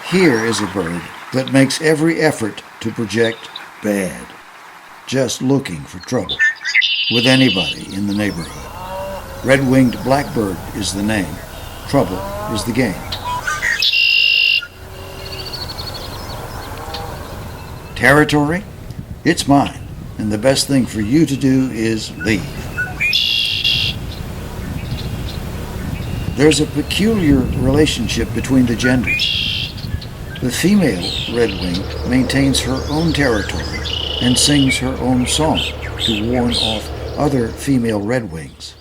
Here is a bird that makes every effort to project bad, just looking for trouble with anybody in the neighborhood. Red-winged blackbird is the name. Trouble is the game. Territory? It's mine, and the best thing for you to do is leave. There's a peculiar relationship between the genders. The female redwing maintains her own territory and sings her own song to warn off other female redwings.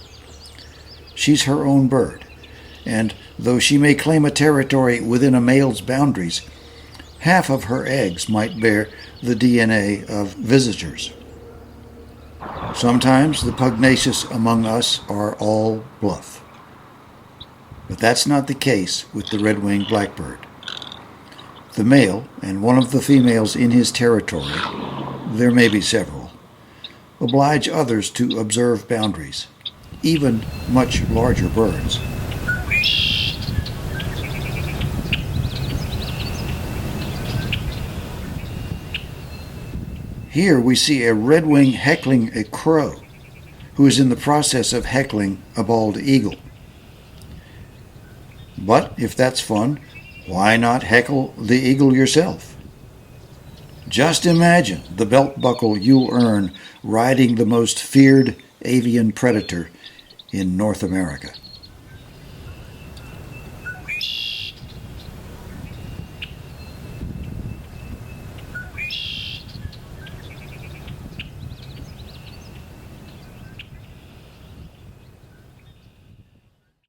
She's her own bird, and though she may claim a territory within a male's boundaries, half of her eggs might bear the DNA of visitors. Sometimes the pugnacious among us are all bluff. But that's not the case with the red-winged blackbird. The male and one of the females in his territory, there may be several, oblige others to observe boundaries, even much larger birds. Here we see a redwing heckling a crow, who is in the process of heckling a bald eagle. But if that's fun, why not heckle the eagle yourself? Just imagine the belt buckle you'll earn riding the most feared avian predator in North America.